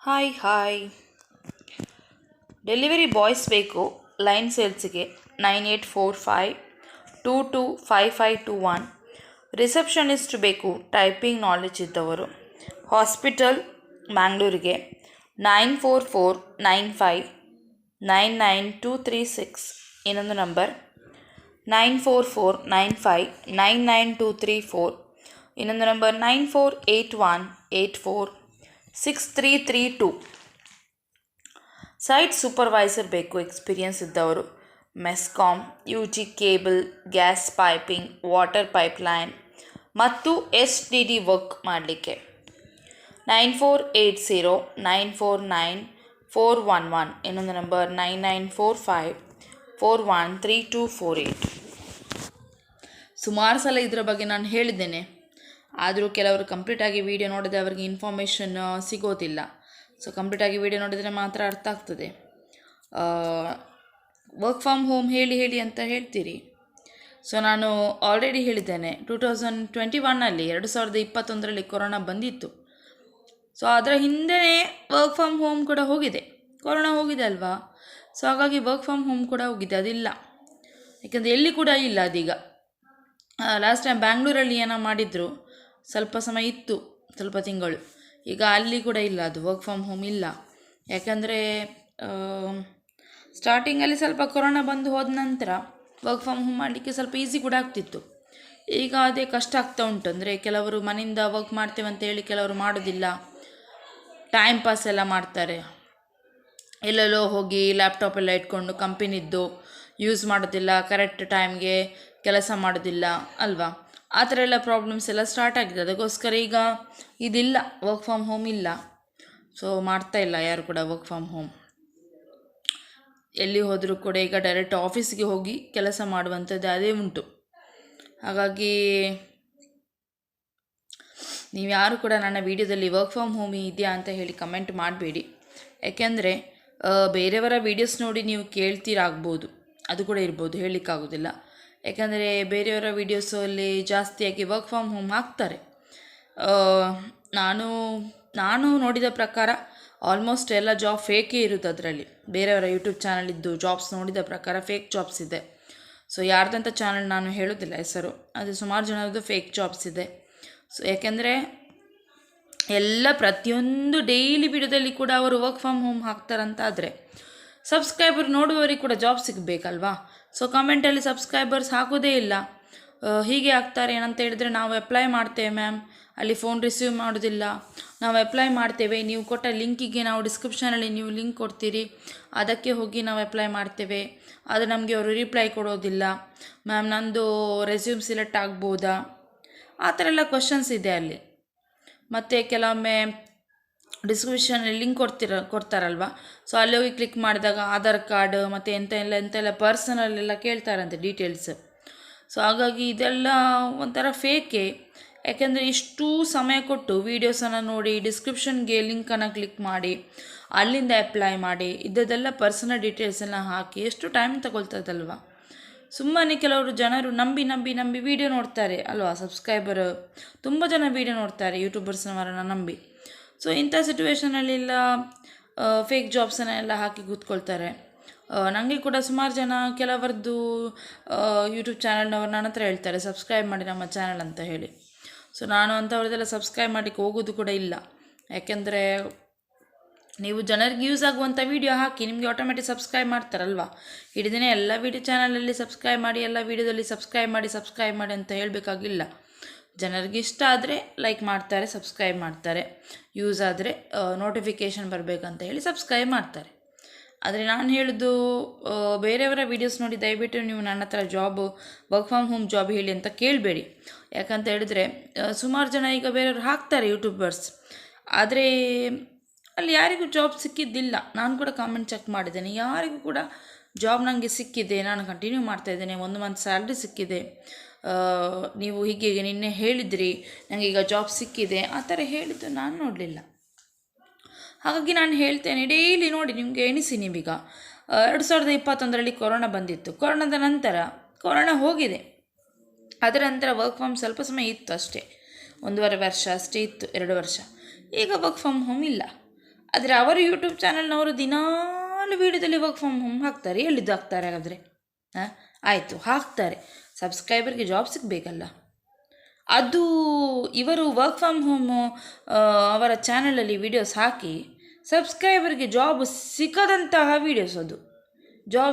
Hi delivery boys ಬೇಕು. Line ಸೇಲ್ಸ್ಗೆ 9845225521. Receptionist ಬೇಕು, typing knowledge ಇದ್ದವರು. ಹಾಸ್ಪಿಟಲ್ ಮ್ಯಾಂಗ್ಳೂರಿಗೆ 9449599236. ಇನ್ನೊಂದು ನಂಬರ್ 9449599234. ಇನ್ನೊಂದು ನಂಬರ್ 9481846332. ಸೈಟ್ ಸೂಪರ್ವೈಸರ್ ಬೇಕು, ಎಕ್ಸ್ಪೀರಿಯನ್ಸ್ ಇದ್ದವರು. MESCOM, UG cable, gas piping, water pipeline ಮತ್ತು STD ವರ್ಕ್ ಮಾಡಲಿಕ್ಕೆ 9480949411. ಇನ್ನೊಂದು ನಂಬರ್ 9945413248. ಸುಮಾರು ಸಲ ಇದರ ಬಗ್ಗೆ ನಾನು ಹೇಳಿದ್ದೇನೆ, ಆದರೂ ಕೆಲವರು ಕಂಪ್ಲೀಟಾಗಿ ವಿಡಿಯೋ ನೋಡಿದರೆ ಅವರಿಗೆ ಇನ್ಫಾರ್ಮೇಷನ್ ಸಿಗೋದಿಲ್ಲ. ಸೊ ಕಂಪ್ಲೀಟಾಗಿ ವಿಡಿಯೋ ನೋಡಿದರೆ ಮಾತ್ರ ಅರ್ಥ ಆಗ್ತದೆ. ವರ್ಕ್ ಫ್ರಮ್ ಹೋಮ್ ಹೇಳಿ ಅಂತ ಹೇಳ್ತೀರಿ. ಸೊ ನಾನು ಆಲ್ರೆಡಿ ಹೇಳಿದ್ದೇನೆ, 2021 2021ರಲ್ಲಿ ಕೊರೋನಾ ಬಂದಿತ್ತು. ಸೊ ಅದರ ಹಿಂದೆಯೇ ವರ್ಕ್ ಫ್ರಮ್ ಹೋಮ್ ಕೂಡ ಹೋಗಿದೆ. ಕೊರೋನಾ ಹೋಗಿದೆ ಅಲ್ವಾ, ಸೊ ಹಾಗಾಗಿ ವರ್ಕ್ ಫ್ರಮ್ ಹೋಮ್ ಕೂಡ ಹೋಗಿದೆ. ಅದಿಲ್ಲ, ಯಾಕೆಂದರೆ ಎಲ್ಲಿ ಕೂಡ ಇಲ್ಲ ಅದೀಗ. ಲಾಸ್ಟ್ ಟೈಮ್ ಬ್ಯಾಂಗ್ಳೂರಲ್ಲಿ ಏನೋ ಮಾಡಿದರು, ಸ್ವಲ್ಪ ಸಮಯ ಇತ್ತು, ಸ್ವಲ್ಪ ತಿಂಗಳು. ಈಗ ಅಲ್ಲಿ ಕೂಡ ಇಲ್ಲ, ಅದು ವರ್ಕ್ ಫ್ರಮ್ ಹೋಮ್ ಇಲ್ಲ. ಯಾಕಂದರೆ ಸ್ಟಾರ್ಟಿಂಗಲ್ಲಿ ಸ್ವಲ್ಪ ಕೊರೋನಾ ಬಂದು ಹೋದ ನಂತರ ವರ್ಕ್ ಫ್ರಮ್ ಹೋಮ್ ಮಾಡಲಿಕ್ಕೆ ಸ್ವಲ್ಪ ಈಸಿ ಕೂಡ ಆಗ್ತಿತ್ತು. ಈಗ ಅದೇ ಕಷ್ಟ ಆಗ್ತಾ ಉಂಟು. ಅಂದರೆ ಕೆಲವರು ಮನೆಯಿಂದ ವರ್ಕ್ ಮಾಡ್ತೇವೆ ಅಂತ ಹೇಳಿ ಕೆಲವರು ಮಾಡೋದಿಲ್ಲ, ಟೈಮ್ ಪಾಸ್ ಎಲ್ಲ ಮಾಡ್ತಾರೆ. ಎಲ್ಲೆಲ್ಲೋ ಹೋಗಿ ಲ್ಯಾಪ್ಟಾಪೆಲ್ಲ ಇಟ್ಕೊಂಡು ಕಂಪನಿದ್ದು ಯೂಸ್ ಮಾಡೋದಿಲ್ಲ, ಕರೆಕ್ಟ್ ಟೈಮ್ಗೆ ಕೆಲಸ ಮಾಡೋದಿಲ್ಲ ಅಲ್ವಾ. ಆ ಥರ ಎಲ್ಲ ಪ್ರಾಬ್ಲಮ್ಸ್ ಎಲ್ಲ ಸ್ಟಾರ್ಟ್ ಆಗಿದೆ. ಅದಕ್ಕೋಸ್ಕರ ಈಗ ಇದಿಲ್ಲ, ವರ್ಕ್ ಫ್ರಮ್ ಹೋಮ್ ಇಲ್ಲ. ಸೊ ಮಾಡ್ತಾ ಇಲ್ಲ ಯಾರು ಕೂಡ ವರ್ಕ್ ಫ್ರಮ್ ಹೋಮ್. ಎಲ್ಲಿ ಹೋದರೂ ಕೂಡ ಈಗ ಡೈರೆಕ್ಟ್ ಆಫೀಸ್ಗೆ ಹೋಗಿ ಕೆಲಸ ಮಾಡುವಂಥದ್ದು ಅದೇ ಉಂಟು. ಹಾಗಾಗಿ ನೀವು ಯಾರು ಕೂಡ ನನ್ನ ವಿಡಿಯೋದಲ್ಲಿ ವರ್ಕ್ ಫ್ರಮ್ ಹೋಮ್ ಇದೆಯಾ ಅಂತ ಹೇಳಿ ಕಮೆಂಟ್ ಮಾಡಬೇಡಿ. ಯಾಕೆಂದರೆ ಬೇರೆಯವರ ವೀಡಿಯೋಸ್ ನೋಡಿ ನೀವು ಕೇಳ್ತೀರಾಗ್ಬೋದು, ಅದು ಕೂಡ ಇರ್ಬೋದು, ಹೇಳಲಿಕ್ಕಾಗೋದಿಲ್ಲ. ಯಾಕಂದರೆ ಬೇರೆಯವರ ವೀಡಿಯೋಸಲ್ಲಿ ಜಾಸ್ತಿಯಾಗಿ ವರ್ಕ್ ಫ್ರಮ್ ಹೋಮ್ ಹಾಕ್ತಾರೆ. ನಾನು ನೋಡಿದ ಪ್ರಕಾರ ಆಲ್ಮೋಸ್ಟ್ ಎಲ್ಲ ಜಾಬ್ ಫೇಕೇ ಇರುತ್ತೆ ಅದರಲ್ಲಿ. ಬೇರೆಯವರ ಯೂಟ್ಯೂಬ್ ಚಾನಲಿದ್ದು ಜಾಬ್ಸ್ ನೋಡಿದ ಪ್ರಕಾರ ಫೇಕ್ ಜಾಬ್ಸ್ ಇದೆ. ಸೊ ಯಾರ್ದಂಥ ಚಾನಲ್ ನಾನು ಹೇಳೋದಿಲ್ಲ ಹೆಸರು, ಅದು ಸುಮಾರು ಜನರದ್ದು ಫೇಕ್ ಜಾಬ್ಸ್ ಇದೆ. ಸೊ ಯಾಕೆಂದರೆ ಎಲ್ಲ ಪ್ರತಿಯೊಂದು ಡೈಲಿ ವಿಡಿಯೋದಲ್ಲಿ ಕೂಡ ಅವರು ವರ್ಕ್ ಫ್ರಮ್ ಹೋಮ್ ಹಾಕ್ತಾರಂತಾದರೆ ಸಬ್ಸ್ಕ್ರೈಬರ್ ನೋಡುವವರಿಗೆ ಕೂಡ ಜಾಬ್ ಸಿಗಬೇಕಲ್ವಾ. ಸೊ ಕಮೆಂಟಲ್ಲಿ ಸಬ್ಸ್ಕ್ರೈಬರ್ಸ್ ಹಾಕೋದೇ ಇಲ್ಲ. ಹೀಗೆ ಆಗ್ತಾರೆ ಏನಂತ ಹೇಳಿದರೆ, ನಾವು ಅಪ್ಲೈ ಮಾಡ್ತೇವೆ ಮ್ಯಾಮ್, ಅಲ್ಲಿ ಫೋನ್ ರಿಸೀವ್ ಮಾಡೋದಿಲ್ಲ. ನಾವು ಅಪ್ಲೈ ಮಾಡ್ತೇವೆ, ನೀವು ಕೊಟ್ಟ ಲಿಂಕಿಗೆ ನಾವು ಡಿಸ್ಕ್ರಿಪ್ಷನಲ್ಲಿ ನೀವು ಲಿಂಕ್ ಕೊಡ್ತೀರಿ, ಅದಕ್ಕೆ ಹೋಗಿ ನಾವು ಅಪ್ಲೈ ಮಾಡ್ತೇವೆ, ಅದು ನಮಗೆ ಅವರು ರಿಪ್ಲೈ ಕೊಡೋದಿಲ್ಲ. ಮ್ಯಾಮ್ ನಂದು ರೆಸ್ಯೂಮ್ ಸಿಲೆಕ್ಟ್ ಆಗ್ಬೋದಾ, ಆ ಥರ ಎಲ್ಲ ಕ್ವಶನ್ಸ್ ಇದೆ ಅಲ್ಲಿ. ಮತ್ತು ಕೆಲವೊಮ್ಮೆ ಡಿಸ್ಕ್ರಿಪ್ಷನಲ್ಲಿ ಲಿಂಕ್ ಕೊಡ್ತಾರಲ್ವ, ಸೊ ಅಲ್ಲಿ ಹೋಗಿ ಕ್ಲಿಕ್ ಮಾಡಿದಾಗ ಆಧಾರ್ ಕಾರ್ಡ್ ಮತ್ತು ಎಂತೆಲ್ಲ ಪರ್ಸನಲ್ ಎಲ್ಲ ಕೇಳ್ತಾರಂತೆ ಡೀಟೇಲ್ಸ್. ಸೊ ಹಾಗಾಗಿ ಇದೆಲ್ಲ ಒಂಥರ ಫೇಕೆ. ಯಾಕೆಂದರೆ ಇಷ್ಟು ಸಮಯ ಕೊಟ್ಟು ವೀಡಿಯೋಸನ್ನು ನೋಡಿ ಡಿಸ್ಕ್ರಿಪ್ಷನ್ಗೆ ಲಿಂಕನ್ನು ಕ್ಲಿಕ್ ಮಾಡಿ ಅಲ್ಲಿಂದ ಅಪ್ಲೈ ಮಾಡಿ ಇದ್ದದೆಲ್ಲ ಪರ್ಸನಲ್ ಡೀಟೇಲ್ಸನ್ನು ಹಾಕಿ ಎಷ್ಟು ಟೈಮ್ ತಗೊಳ್ತದಲ್ವ. ಸುಮ್ಮನೆ ಕೆಲವರು ಜನರು ನಂಬಿ ವೀಡಿಯೋ ನೋಡ್ತಾರೆ ಅಲ್ವಾ. ಸಬ್ಸ್ಕ್ರೈಬರ್ ತುಂಬ ಜನ ವೀಡಿಯೋ ನೋಡ್ತಾರೆ ಯೂಟ್ಯೂಬರ್ಸ್ನವರನ್ನು ನಂಬಿ. ಸೊ ಇಂಥ ಸಿಚುವೇಷನಲ್ಲೆಲ್ಲ ಫೇಕ್ ಜಾಬ್ಸನ್ನೆಲ್ಲ ಹಾಕಿ ಕೂತ್ಕೊಳ್ತಾರೆ. ನನಗೆ ಕೂಡ ಸುಮಾರು ಜನ ಕೆಲವರದ್ದು ಯೂಟ್ಯೂಬ್ ಚಾನಲ್ನವರು ನನ್ನ ಹತ್ರ ಹೇಳ್ತಾರೆ, ಸಬ್ಸ್ಕ್ರೈಬ್ ಮಾಡಿ ನಮ್ಮ ಚಾನಲ್ ಅಂತ ಹೇಳಿ. ಸೊ ನಾನು ಅಂಥವ್ರದ್ದೆಲ್ಲ ಸಬ್ಸ್ಕ್ರೈಬ್ ಮಾಡಲಿಕ್ಕೆ ಹೋಗೋದು ಕೂಡ ಇಲ್ಲ. ಯಾಕೆಂದರೆ ನೀವು ಜನರಿಗೆ ಯೂಸ್ ಆಗುವಂಥ ವೀಡಿಯೋ ಹಾಕಿ ನಿಮಗೆ ಆಟೋಮೆಟಿಕ್ ಸಬ್ಸ್ಕ್ರೈಬ್ ಮಾಡ್ತಾರಲ್ವ. ಇಡೀ ದಿನ ಎಲ್ಲ ವೀಡಿಯೋ ಚಾನಲಲ್ಲಿ ಸಬ್ಸ್ಕ್ರೈಬ್ ಮಾಡಿ, ಎಲ್ಲ ವೀಡಿಯೋದಲ್ಲಿ ಸಬ್ಸ್ಕ್ರೈಬ್ ಮಾಡಿ ಅಂತ ಹೇಳಬೇಕಾಗಿಲ್ಲ. ಜನರಿಗೆ ಇಷ್ಟ ಆದರೆ ಲೈಕ್ ಮಾಡ್ತಾರೆ, ಸಬ್ಸ್ಕ್ರೈಬ್ ಮಾಡ್ತಾರೆ, ಯೂಸ್ ಆದರೆ ನೋಟಿಫಿಕೇಷನ್ ಬರಬೇಕಂತ ಹೇಳಿ ಸಬ್ಸ್ಕ್ರೈಬ್ ಮಾಡ್ತಾರೆ. ಆದರೆ ನಾನು ಹೇಳೋದು, ಬೇರೆಯವರ ವೀಡಿಯೋಸ್ ನೋಡಿ ದಯವಿಟ್ಟು ನೀವು ನನ್ನ ಹತ್ರ ವರ್ಕ್ ಫ್ರಮ್ ಹೋಮ್ ಜಾಬ್ ಹೇಳಿ ಅಂತ ಕೇಳಬೇಡಿ. ಯಾಕಂತ ಹೇಳಿದರೆ ಸುಮಾರು ಜನ ಈಗ ಬೇರೆಯವರು ಹಾಕ್ತಾರೆ ಯೂಟ್ಯೂಬರ್ಸ್, ಆದರೆ ಅಲ್ಲಿ ಯಾರಿಗೂ ಜಾಬ್ ಸಿಕ್ಕಿದ್ದಿಲ್ಲ. ನಾನು ಕೂಡ ಕಾಮೆಂಟ್ ಚೆಕ್ ಮಾಡಿದ್ದೇನೆ, ಯಾರಿಗೂ ಕೂಡ ಜಾಬ್ ನನಗೆ ಸಿಕ್ಕಿದೆ, ನಾನು ಕಂಟಿನ್ಯೂ ಮಾಡ್ತಾಯಿದ್ದೇನೆ, 1 ಮಂತ್ ಸ್ಯಾಲ್ರಿ ಸಿಕ್ಕಿದೆ, ನೀವು ಹೀಗೆ ನಿನ್ನೆ ಹೇಳಿದ್ರಿ ನನಗೆ ಈಗ ಜಾಬ್ ಸಿಕ್ಕಿದೆ, ಆ ಥರ ಹೇಳಿದ್ದು ನಾನು ನೋಡಲಿಲ್ಲ. ಹಾಗಾಗಿ ನಾನು ಹೇಳ್ತೇನೆ, ಡೈಲಿ ನೋಡಿ ನಿಮಗೆ ಎಣಿಸಿ, ನೀವೀಗ 2021ರಲ್ಲಿ ಕೊರೋನಾ ಬಂದಿತ್ತು, ಕೊರೋನಾದ ನಂತರ ಕೊರೋನಾ ಹೋಗಿದೆ, ಅದರ ನಂತರ ವರ್ಕ್ ಫ್ರಮ್ ಸ್ವಲ್ಪ ಸಮಯ ಇತ್ತು ಅಷ್ಟೇ, 1.5 ವರ್ಷ ಅಷ್ಟೇ ಇತ್ತು, 2 ವರ್ಷ. ಈಗ ವರ್ಕ್ ಫ್ರಮ್ ಹೋಮ್ ಇಲ್ಲ. ಆದರೆ ಅವರು ಯೂಟ್ಯೂಬ್ ಚಾನಲ್ನವರು ದಿನಾಲು ವೀಡಿಯೋದಲ್ಲಿ ವರ್ಕ್ ಫ್ರಮ್ ಹೋಮ್ ಹಾಕ್ತಾರೆ. ಎಲ್ಲಿದ್ದು ಹಾಕ್ತಾರೆ ಹಾಗಾದರೆ? ಹಾಂ, ಆಯಿತು, ಹಾಕ್ತಾರೆ. ಸಬ್ಸ್ಕ್ರೈಬರ್ಗೆ ಜಾಬ್ ಸಿಗಬೇಕಲ್ಲ. ಅದು ಇವರು ವರ್ಕ್ ಫ್ರಮ್ ಹೋಮು ಅವರ ಚಾನಲಲ್ಲಿ ವೀಡಿಯೋಸ್ ಹಾಕಿ ಸಬ್ಸ್ಕ್ರೈಬರ್ಗೆ ಜಾಬ್ ಸಿಗದಂತಹ ವೀಡಿಯೋಸ್ ಅದು.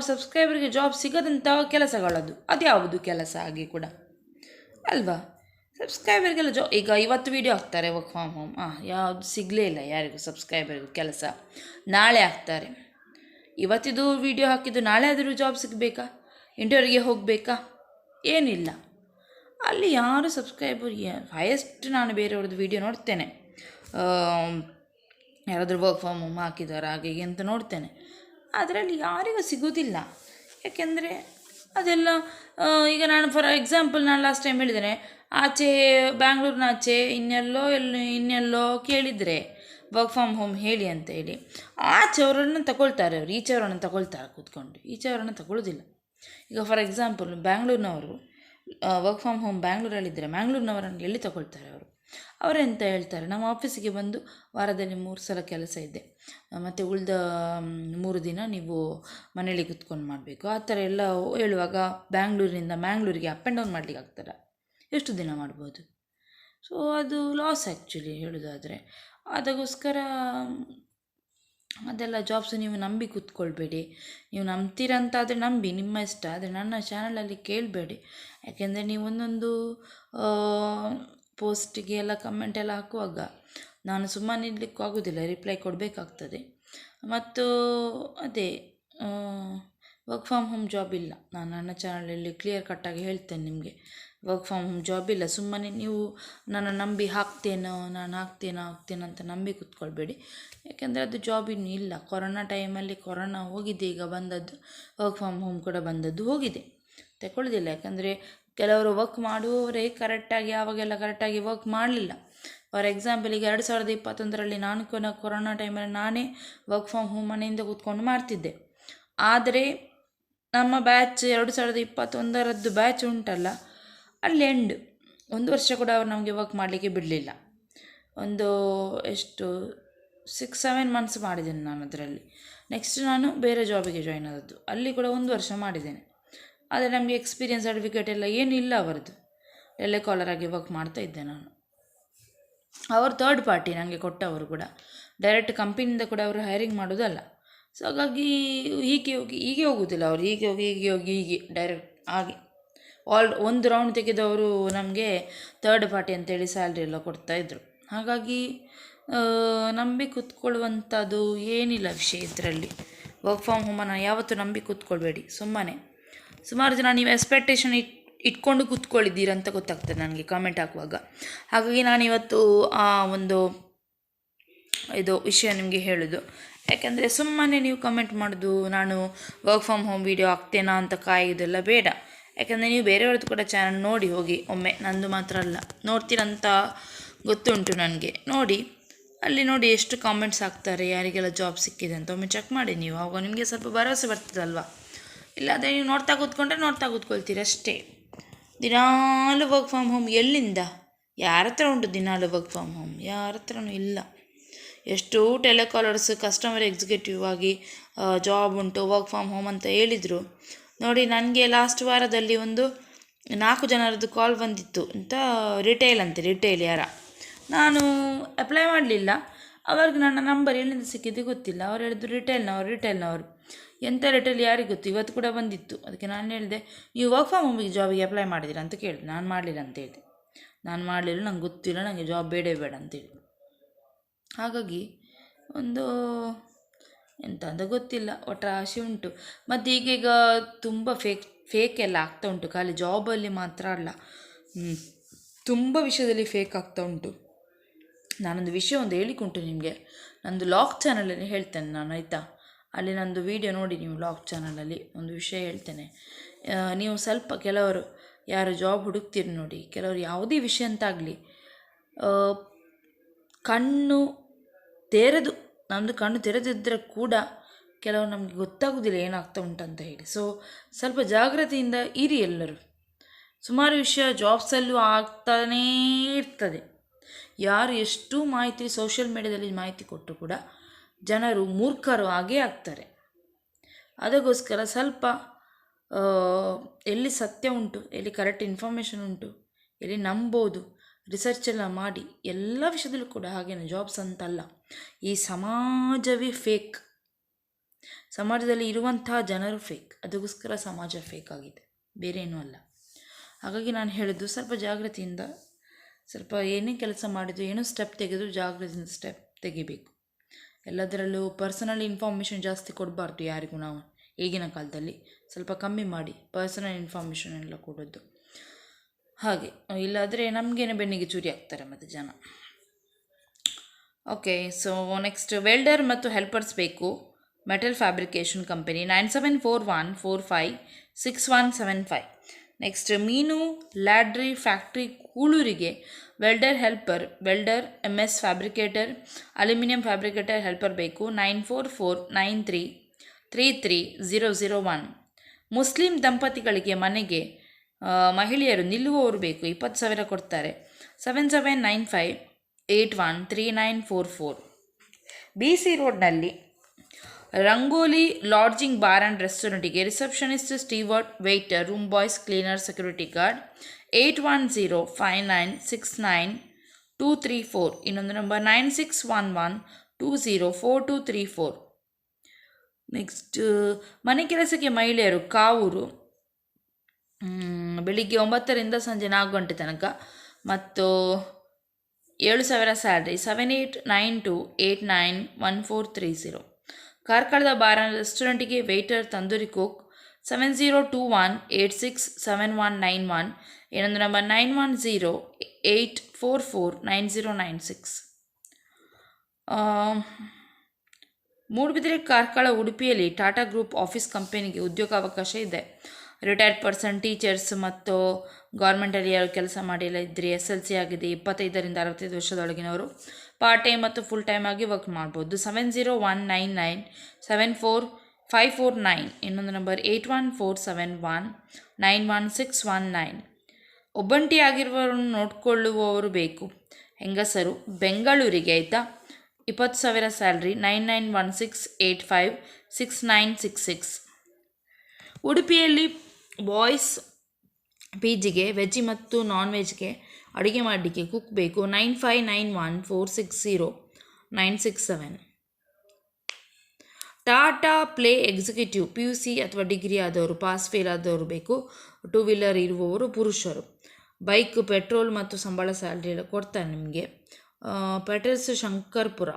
ಸಬ್ಸ್ಕ್ರೈಬರ್ಗೆ ಜಾಬ್ ಸಿಗದಂತಹ ಕೆಲಸಗಳದು. ಅದು ಯಾವುದು ಕೆಲಸ ಆಗಿ ಕೂಡ ಅಲ್ವಾ? ಸಬ್ಸ್ಕ್ರೈಬರ್ಗೆಲ್ಲ ಈಗ ಇವತ್ತು ವೀಡಿಯೋ ಹಾಕ್ತಾರೆ ವರ್ಕ್ ಫ್ರಮ್ ಹೋಮ್, ಯಾವುದು ಸಿಗಲೇ ಇಲ್ಲ ಯಾರಿಗೂ ಸಬ್ಸ್ಕ್ರೈಬರ್ಗೆ ಕೆಲಸ. ನಾಳೆ ಹಾಕ್ತಾರೆ. ಇವತ್ತಿದು ವೀಡಿಯೋ ಹಾಕಿದ್ದು ನಾಳೆ ಆದರೂ ಜಾಬ್ ಸಿಗಬೇಕಾ? ಇಂಟರ್ವ್ಯೂಗೆ ಹೋಗಬೇಕಾ? ಏನಿಲ್ಲ. ಅಲ್ಲಿ ಯಾರು ಸಬ್ಸ್ಕ್ರೈಬರ್ ಹೈಯೆಸ್ಟ್ ನಾನು ಬೇರೆಯವ್ರದ್ದು ವೀಡಿಯೋ ನೋಡ್ತೇನೆ, ಯಾರಾದರೂ ವರ್ಕ್ ಫ್ರಮ್ ಹೋಮ್ ಹಾಕಿದ್ದಾರೆ ಹಾಗೆ ಅಂತ ನೋಡ್ತೇನೆ. ಅದರಲ್ಲಿ ಯಾರಿಗೂ ಸಿಗೋದಿಲ್ಲ. ಯಾಕೆಂದರೆ ಅದೆಲ್ಲ ಈಗ ನಾನು ಫಾರ್ ಎಕ್ಸಾಂಪಲ್ ನಾನು ಲಾಸ್ಟ್ ಟೈಮ್ ಹೇಳಿದ್ದೇನೆ, ಆಚೆ ಬ್ಯಾಂಗ್ಳೂರಿನ ಆಚೆ ಇನ್ನೆಲ್ಲೋ ಕೇಳಿದರೆ ವರ್ಕ್ ಫ್ರಮ್ ಹೋಮ್ ಹೇಳಿ ಅಂತ ಹೇಳಿ ಆಚೆಯವರನ್ನು ತಗೊಳ್ತಾರೆ, ಅವರು ಈಚೆಯವರನ್ನು ತಗೊಳ್ತಾರೆ ಕೂತ್ಕೊಂಡು, ಈಚೆಯವರನ್ನು ತಗೊಳ್ಳೋದಿಲ್ಲ. ಈಗ ಫಾರ್ ಎಕ್ಸಾಂಪಲ್ ಬ್ಯಾಂಗ್ಳೂರಿನವರು ವರ್ಕ್ ಫ್ರಮ್ ಹೋಮ್ ಬ್ಯಾಂಗ್ಳೂರಲ್ಲಿದ್ದರೆ ಮ್ಯಾಂಗ್ಳೂರಿನವರನ್ನು ಎಲ್ಲಿ ತಗೊಳ್ತಾರೆ ಅವರೆಂತ ಹೇಳ್ತಾರೆ, ನಮ್ಮ ಆಫೀಸಿಗೆ ಬಂದು ವಾರದಲ್ಲಿ 3 ಸಲ ಕೆಲಸ ಇದೆ, ಮತ್ತು ಉಳಿದ 3 ದಿನ ನೀವು ಮನೇಲಿ ಕುತ್ಕೊಂಡು ಮಾಡಬೇಕು, ಆ ಥರ ಎಲ್ಲ ಹೇಳುವಾಗ ಬ್ಯಾಂಗ್ಳೂರಿನಿಂದ ಮ್ಯಾಂಗ್ಳೂರಿಗೆ ಅಪ್ ಆ್ಯಂಡ್ ಡೌನ್ ಮಾಡಲಿಕ್ಕೆ ಆಗ್ತದೆ, ಎಷ್ಟು ದಿನ ಮಾಡ್ಬೋದು? ಸೊ ಅದು ಲಾಸ್ ಆ್ಯಕ್ಚುಲಿ ಹೇಳೋದಾದರೆ. ಅದಕ್ಕೋಸ್ಕರ ಅದೆಲ್ಲ ಜಾಬ್ಸ್ ನೀವು ನಂಬಿ ಕೂತ್ಕೊಳ್ಬೇಡಿ. ನೀವು ನಂಬ್ತೀರಂತಾದರೆ ನಂಬಿ, ನಿಮ್ಮ ಇಷ್ಟ. ಆದರೆ ನನ್ನ ಚಾನಲಲ್ಲಿ ಕೇಳಬೇಡಿ. ಯಾಕೆಂದರೆ ನೀವು ಒಂದೊಂದು ಪೋಸ್ಟಿಗೆ ಎಲ್ಲ ಕಮೆಂಟ್ ಎಲ್ಲ ಹಾಕುವಾಗ ನಾನು ಸುಮ್ಮನೆ ಇರಲಿಕ್ಕೂ ಆಗೋದಿಲ್ಲ, ರಿಪ್ಲೈ ಕೊಡಬೇಕಾಗ್ತದೆ. ಮತ್ತು ಅದೇ ವರ್ಕ್ ಫ್ರಮ್ ಹೋಮ್ ಜಾಬ್ ಇಲ್ಲ. ನಾನು ನನ್ನ ಚಾನಲಲ್ಲಿ ಕ್ಲಿಯರ್ ಕಟ್ಟಾಗಿ ಹೇಳ್ತೇನೆ ನಿಮಗೆ, ವರ್ಕ್ ಫ್ರಮ್ ಹೋಮ್ ಜಾಬ್ ಇಲ್ಲ. ಸುಮ್ಮನೆ ನೀವು ನನ್ನ ನಂಬಿ ನಾನು ಹಾಕ್ತೇನೋ ಅಂತ ನಂಬಿ ಕೂತ್ಕೊಳ್ಬೇಡಿ. ಯಾಕೆಂದರೆ ಅದು ಜಾಬ್ ಇನ್ನೂ ಇಲ್ಲ. ಕೊರೋನಾ ಟೈಮಲ್ಲಿ ಕೊರೋನಾ ಹೋಗಿದೆ, ಈಗ ಬಂದದ್ದು ವರ್ಕ್ ಫ್ರಮ್ ಹೋಮ್ ಕೂಡ ಬಂದದ್ದು ಹೋಗಿದೆ, ತಗೊಳ್ಳೋದಿಲ್ಲ. ಯಾಕಂದರೆ ಕೆಲವರು ವರ್ಕ್ ಮಾಡುವವರೇ ಆವಾಗೆಲ್ಲ ಕರೆಕ್ಟಾಗಿ ವರ್ಕ್ ಮಾಡಲಿಲ್ಲ. ಫಾರ್ ಎಕ್ಸಾಂಪಲ್ ಈಗ 2021ರಲ್ಲಿ ನಾನು ಕೊರೋನಾ ಟೈಮಲ್ಲಿ ನಾನೇ ವರ್ಕ್ ಫ್ರಮ್ ಹೋಮ್ ಮನೆಯಿಂದ ಕೂತ್ಕೊಂಡು ಮಾಡ್ತಿದ್ದೆ. ಆದರೆ ನಮ್ಮ ಬ್ಯಾಚ್ 2021ರದ್ದು ಬ್ಯಾಚ್ ಉಂಟಲ್ಲ, ಅಲ್ಲಿ 1 ವರ್ಷ ಕೂಡ ಅವರು ನಮಗೆ ವರ್ಕ್ ಮಾಡಲಿಕ್ಕೆ ಬಿಡಲಿಲ್ಲ. ಒಂದು 6-7 ಮಂತ್ಸ್ ಮಾಡಿದ್ದೇನೆ ನಾನು ಅದರಲ್ಲಿ. ನೆಕ್ಸ್ಟ್ ನಾನು ಬೇರೆ ಜಾಬಿಗೆ ಜಾಯ್ನ್ ಆದದ್ದು, ಅಲ್ಲಿ ಕೂಡ 1 ವರ್ಷ ಮಾಡಿದ್ದೇನೆ. ಆದರೆ ನಮಗೆ ಎಕ್ಸ್ಪೀರಿಯನ್ಸ್ ಸರ್ಟಿಫಿಕೇಟ್ ಎಲ್ಲ ಏನಿಲ್ಲ ಅವರದ್ದು. ಕಾಲರಾಗಿ ವರ್ಕ್ ಮಾಡ್ತಾಯಿದ್ದೆ ನಾನು. ಅವರು ಥರ್ಡ್ ಪಾರ್ಟಿ ನನಗೆ ಕೊಟ್ಟವರು ಕೂಡ, ಡೈರೆಕ್ಟ್ ಕಂಪನಿಯಿಂದ ಕೂಡ ಅವರು ಹೈರಿಂಗ್ ಮಾಡೋದಲ್ಲ. ಸೊ ಹಾಗಾಗಿ ಹೀಗೆ ಹೋಗೋದಿಲ್ಲ ಅವರು, ಹೀಗೆ ಡೈರೆಕ್ಟ್ ಆಗಿ ಒಂದು ರೌಂಡ್ ತೆಗೆದವರು ನಮಗೆ ಥರ್ಡ್ ಪಾರ್ಟಿ ಅಂತೇಳಿ ಸ್ಯಾಲ್ರಿ ಎಲ್ಲ ಕೊಡ್ತಾಯಿದ್ರು. ಹಾಗಾಗಿ ನಂಬಿ ಕೂತ್ಕೊಳ್ಳುವಂಥದ್ದು ಏನಿಲ್ಲ ವಿಷಯ ಇದರಲ್ಲಿ. ವರ್ಕ್ ಫ್ರಮ್ ಹೋಮನ್ನು ಯಾವತ್ತೂ ನಂಬಿ ಕೂತ್ಕೊಳ್ಬೇಡಿ. ಸುಮಾರು ಜನ ನೀವು ಎಕ್ಸ್ಪೆಕ್ಟೇಷನ್ ಇಟ್ಕೊಂಡು ಕೂತ್ಕೊಳ್ಳಿದ್ದೀರಂತ ಗೊತ್ತಾಗ್ತದೆ ನನಗೆ ಕಾಮೆಂಟ್ ಹಾಕುವಾಗ. ಹಾಗಾಗಿ ನಾನಿವತ್ತು ಆ ಒಂದು ವಿಷಯ ನಿಮಗೆ ಹೇಳೋದು. ಯಾಕೆಂದರೆ ಸುಮ್ಮನೆ ನೀವು ಕಮೆಂಟ್ ಮಾಡೋದು, ನಾನು ವರ್ಕ್ ಫ್ರಮ್ ಹೋಮ್ ವಿಡಿಯೋ ಹಾಕ್ತೇನಾ ಅಂತ ಕಾಯೋದೆಲ್ಲ ಬೇಡ. ಯಾಕೆಂದರೆ ನೀವು ಬೇರೆಯವ್ರದ್ದು ಕೂಡ ಚಾನಲ್ ನೋಡಿ ಹೋಗಿ ಒಮ್ಮೆ, ನಂದು ಮಾತ್ರ ಅಲ್ಲ, ನೋಡ್ತೀರಂತ ಗೊತ್ತುಂಟು ನನಗೆ. ನೋಡಿ ಎಷ್ಟು ಕಾಮೆಂಟ್ಸ್ ಹಾಕ್ತಾರೆ, ಯಾರಿಗೆಲ್ಲ ಜಾಬ್ ಸಿಕ್ಕಿದೆ ಅಂತ ಒಮ್ಮೆ ಚೆಕ್ ಮಾಡಿ ನೀವು. ಆವಾಗ ನಿಮಗೆ ಸ್ವಲ್ಪ ಭರವಸೆ ಬರ್ತದಲ್ವ. ಇಲ್ಲಾಂದರೆ ನೀವು ನೋಡ್ತಾ ಕೂತ್ಕೊಳ್ತೀರಿ ಅಷ್ಟೇ. ದಿನಾಲು ವರ್ಕ್ ಫ್ರಮ್ ಹೋಮ್ ಎಲ್ಲಿಂದ? ಯಾರ ಹತ್ರ ಉಂಟು ದಿನಾಲು ವರ್ಕ್ ಫ್ರಮ್ ಹೋಮ್? ಯಾರ ಹತ್ರನೂ ಇಲ್ಲ. ಎಷ್ಟು ಟೆಲಿಕಾಲರ್ಸ್ ಕಸ್ಟಮರ್ ಎಕ್ಸಿಕ್ಯೂಟಿವ್ ಆಗಿ ಜಾಬ್ ಉಂಟು ವರ್ಕ್ ಫ್ರಮ್ ಹೋಮ್ ಅಂತ ಹೇಳಿದರು. ನೋಡಿ, ನನಗೆ ಲಾಸ್ಟ್ ವಾರದಲ್ಲಿ ಒಂದು 4 ಜನರದ್ದು ಕಾಲ್ ಬಂದಿತ್ತು ಅಂತ, ರಿಟೇಲ್ ಯಾರ. ನಾನು ಅಪ್ಲೈ ಮಾಡಲಿಲ್ಲ. ಅವ್ರಿಗೆ ನನ್ನ ನಂಬರ್ ಎಲ್ಲಿಂದ ಸಿಕ್ಕಿದ್ದು ಗೊತ್ತಿಲ್ಲ. ಅವ್ರು ಹೇಳಿದ್ರು ರಿಟೇಲ್ನವರು. ಎಂಥ ರಿಟೇಲ್ ಯಾರಿಗೆ ಗೊತ್ತು, ಇವತ್ತು ಕೂಡ ಬಂದಿತ್ತು. ಅದಕ್ಕೆ ನಾನು ಹೇಳಿದೆ, ನೀವು ವರ್ಕ್ ಫ್ರಮ್ ಹೋಮಿಗೆ ಜಾಬಿಗೆ ಅಪ್ಲೈ ಮಾಡಿದ್ದೀರಾ ಅಂತ ಕೇಳಿದೆ. ನಾನು ಮಾಡಲಿಲ್ಲ ಅಂತ ಹೇಳಿದೆ. ನಂಗೆ ಗೊತ್ತಿಲ್ಲ, ನನಗೆ ಜಾಬ್ ಬೇಡ ಅಂತೇಳಿ. ಹಾಗಾಗಿ ಎಂತ ಅಂತ ಗೊತ್ತಿಲ್ಲ, ಒಟ್ಟು ಆಸೆ ಉಂಟು. ಮತ್ತು ಈಗೀಗ ತುಂಬ ಫೇಕ್ ಎಲ್ಲ ಆಗ್ತಾ ಉಂಟು, ಖಾಲಿ ಜಾಬಲ್ಲಿ ಮಾತ್ರ ಅಲ್ಲ, ತುಂಬ ವಿಷಯದಲ್ಲಿ ಫೇಕ್ ಆಗ್ತಾ ಉಂಟು. ನಾನೊಂದು ವಿಷಯ ಹೇಳಿಕುಂಟು ನಿಮಗೆ, ನಂದು ಲಾಗ್ ಚಾನಲಲ್ಲಿ ಹೇಳ್ತೇನೆ ನಾನು, ಆಯಿತಾ? ಅಲ್ಲಿ ನಂದು ವಿಡಿಯೋ ನೋಡಿ ನೀವು. ಲಾಗ್ ಚಾನಲಲ್ಲಿ ಒಂದು ವಿಷಯ ಹೇಳ್ತೇನೆ. ನೀವು ಸ್ವಲ್ಪ ಕೆಲವರು ಯಾರು ಜಾಬ್ ಹುಡುಕ್ತೀರಿ ನೋಡಿ, ಕೆಲವರು ಯಾವುದೇ ವಿಷಯ ಅಂತಾಗಲಿ ನಮ್ಮದು ಕಣ್ಣು ತೆರೆದಿದ್ದರೆ ಕೂಡ ಕೆಲವು ನಮಗೆ ಗೊತ್ತಾಗೋದಿಲ್ಲ ಏನಾಗ್ತಾ ಉಂಟಂತ ಹೇಳಿ. ಸೊ ಸ್ವಲ್ಪ ಜಾಗ್ರತೆಯಿಂದ ಇರಿ ಎಲ್ಲರೂ. ಸುಮಾರು ವಿಷಯ ಜಾಬ್ಸಲ್ಲೂ ಆಗ್ತಾನೇ ಇರ್ತದೆ. ಯಾರು ಎಷ್ಟು ಮಾಹಿತಿ ಸೋಷಿಯಲ್ ಮೀಡಿಯಾದಲ್ಲಿ ಮಾಹಿತಿ ಕೊಟ್ಟರು ಕೂಡ ಜನರು ಮೂರ್ಖರು ಆಗೇ ಆಗ್ತಾರೆ. ಅದಕ್ಕೋಸ್ಕರ ಸ್ವಲ್ಪ ಎಲ್ಲಿ ಸತ್ಯ ಉಂಟು, ಎಲ್ಲಿ ಕರೆಕ್ಟ್ ಇನ್ಫಾರ್ಮೇಷನ್ ಉಂಟು, ಎಲ್ಲಿ ನಂಬೋದು ರಿಸರ್ಚ್ ಎಲ್ಲ ಮಾಡಿ ಎಲ್ಲ ವಿಷಯದಲ್ಲೂ ಕೂಡ ಹಾಗೇನೆ. ಜಾಬ್ಸ್ ಅಂತಲ್ಲ, ಈ ಸಮಾಜವೇ ಫೇಕ್, ಸಮಾಜದಲ್ಲಿ ಇರುವಂತಹ ಜನರು ಫೇಕ್, ಅದಕ್ಕೋಸ್ಕರ ಸಮಾಜ ಫೇಕ್ ಆಗಿದೆ, ಬೇರೆ ಏನೂ ಅಲ್ಲ. ಹಾಗಾಗಿ ನಾನು ಹೇಳಿದ್ದು ಸ್ವಲ್ಪ ಜಾಗೃತಿಯಿಂದ, ಸ್ವಲ್ಪ ಏನೇ ಕೆಲಸ ಮಾಡಿದ್ರು, ಏನೋ ಸ್ಟೆಪ್ ತೆಗೆದು ಜಾಗೃತಿಯಿಂದ ಸ್ಟೆಪ್ ತೆಗಿಬೇಕು. ಎಲ್ಲದರಲ್ಲೂ ಪರ್ಸನಲ್ ಇನ್ಫಾರ್ಮೇಷನ್ ಜಾಸ್ತಿ ಕೊಡಬಾರ್ದು ಯಾರಿಗೂ. ನಾವು ಈಗಿನ ಕಾಲದಲ್ಲಿ ಸ್ವಲ್ಪ ಕಮ್ಮಿ ಮಾಡಿ ಪರ್ಸನಲ್ ಇನ್ಫಾರ್ಮೇಷನ್ ಎಲ್ಲ ಕೊಡೋದು. ಹಾಗೆ ಇಲ್ಲಾದರೆ ನಮಗೇನೆ ಬೆನ್ನಿಗೆ ಚೂರಿ ಆಗ್ತಾರೆ ಮತ್ತು ಜನ. ಓಕೆ, ಸೊ ನೆಕ್ಸ್ಟ್ ವೆಲ್ಡರ್ ಮತ್ತು ಹೆಲ್ಪರ್ಸ್ ಬೇಕು. Metal fabrication company 9741456175. ನೆಕ್ಸ್ಟ್ ಮೀನು ಲ್ಯಾಡ್ರಿ ಫ್ಯಾಕ್ಟ್ರಿ ಕೂಳೂರಿಗೆ welder helper, welder MS fabricator, aluminium fabricator helper ಬೇಕು. 9449333001. ಮುಸ್ಲಿಂ ದಂಪತಿಗಳಿಗೆ ಮನೆಗೆ ಮಹಿಳೆಯರು ನಿಲ್ಲುವವರು ಬೇಕು, 20,000 ಕೊಡ್ತಾರೆ. 7795813944. BC ರೋಡ್ನಲ್ಲಿ ರಂಗೋಲಿ ಲಾಡ್ಜಿಂಗ್ ಬಾರ್ ಆ್ಯಂಡ್ ರೆಸ್ಟೋರೆಂಟಿಗೆ receptionist, steward, waiter, room boys, cleaner, security guard. 8105969234. ಇನ್ನೊಂದು ನಂಬರ್ 9611204234. ನೆಕ್ಸ್ಟ್ ಮನೆ ಕೆಲಸಕ್ಕೆ ಮಹಿಳೆಯರು ಕಾವೂರು, ಬೆಳಿಗ್ಗೆ 9ರಿಂದ ಸಂಜೆ 4 ಗಂಟೆ ತನಕ, ಮತ್ತು 7,000 ಸ್ಯಾಲ್ರಿ. 7892891430. ಕಾರ್ಕಳದ ಬಾರ್ ಆ್ಯಂಡ್ ರೆಸ್ಟೋರೆಂಟಿಗೆ ವೇಟರ್, ತಂದೂರಿ ಕುಕ್. 7021867191. ಇನ್ನೊಂದು ನಂಬರ್ 9108449096. ಮೂಡುಬಿದಿರೆ, ಕಾರ್ಕಳ, ಉಡುಪಿಯಲ್ಲಿ ಟಾಟಾ ಗ್ರೂಪ್ ಆಫೀಸ್ ಕಂಪನಿಗೆ ಉದ್ಯೋಗಾವಕಾಶ ಇದೆ. ರಿಟೈರ್ಡ್ ಪರ್ಸನ್, ಟೀಚರ್ಸ್ ಮತ್ತು ಗೌರ್ಮೆಂಟಲ್ಲಿ ಯಾರು ಕೆಲಸ ಮಾಡಿಲ್ಲ ಇದ್ದರೆ, SLC ಆಗಿದೆ, 25ರಿಂದ 65 ವರ್ಷದೊಳಗಿನವರು ಪಾರ್ಟ್ ಟೈಮ್ ಮತ್ತು ಫುಲ್ ಟೈಮ್ ಆಗಿ ವರ್ಕ್ ಮಾಡ್ಬೋದು. 7019974549. ಇನ್ನೊಂದು ನಂಬರ್ 8147191619. ಒಬ್ಬಂಟಿಯಾಗಿರುವವರನ್ನು ನೋಡಿಕೊಳ್ಳುವವರು ಬೇಕು, ಹೆಂಗಸರು, ಬೆಂಗಳೂರಿಗೆ, ಆಯಿತಾ. 20,000 ಸ್ಯಾಲ್ರಿ. 9916856966. ಉಡುಪಿಯಲ್ಲಿ ಬಾಯ್ಸ್ PGಗೆ ವೆಜ್ ಮತ್ತು ನಾನ್ ವೆಜ್ಗೆ ಅಡುಗೆ ಮಾಡಲಿಕ್ಕೆ ಕುಕ್ ಬೇಕು. 9591460967. ಟಾಟಾ ಪ್ಲೇ ಎಕ್ಸಿಕ್ಯೂಟಿವ್ PUC ಅಥವಾ ಡಿಗ್ರಿ ಆದವರು, ಪಾಸ್ ಫೇಲ್ ಆದವರು ಬೇಕು. 2 ವೀಲರ್ ಇರುವವರು ಪುರುಷರು. ಬೈಕ್, ಪೆಟ್ರೋಲ್ ಮತ್ತು ಸಂಬಳ ಸ್ಯಾಲ್ರಿ ಎಲ್ಲ ಕೊಡ್ತಾರೆ ನಿಮಗೆ. ಪೆಟ್ರೋಲ್ಸ್ ಶಂಕರ್ಪುರ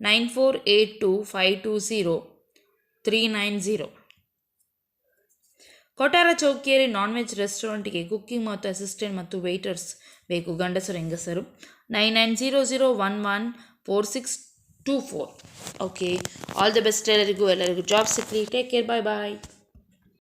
9482520390. ಕೊಟಾರ ಚೌಕಿಯಲ್ಲಿ ನಾನ್ ವೆಜ್ ರೆಸ್ಟೋರೆಂಟಿಗೆ ಕುಕ್ಕಿಂಗ್ ಮತ್ತು ಅಸಿಸ್ಟೆಂಟ್ ಮತ್ತು ವೇಟರ್ಸ್ ಬೇಕು, ಗಂಡಸರು ಹೆಂಗಸರು. 9900114624. ಓಕೆ, ಆಲ್ ದ ಬೆಸ್ಟ್ ಎಲ್ಲರಿಗೂ ಜಾಬ್ ಸಿಕ್ಕಲಿ. ಟೇಕ್ ಕೇರ್, ಬಾಯ್ ಬಾಯ್.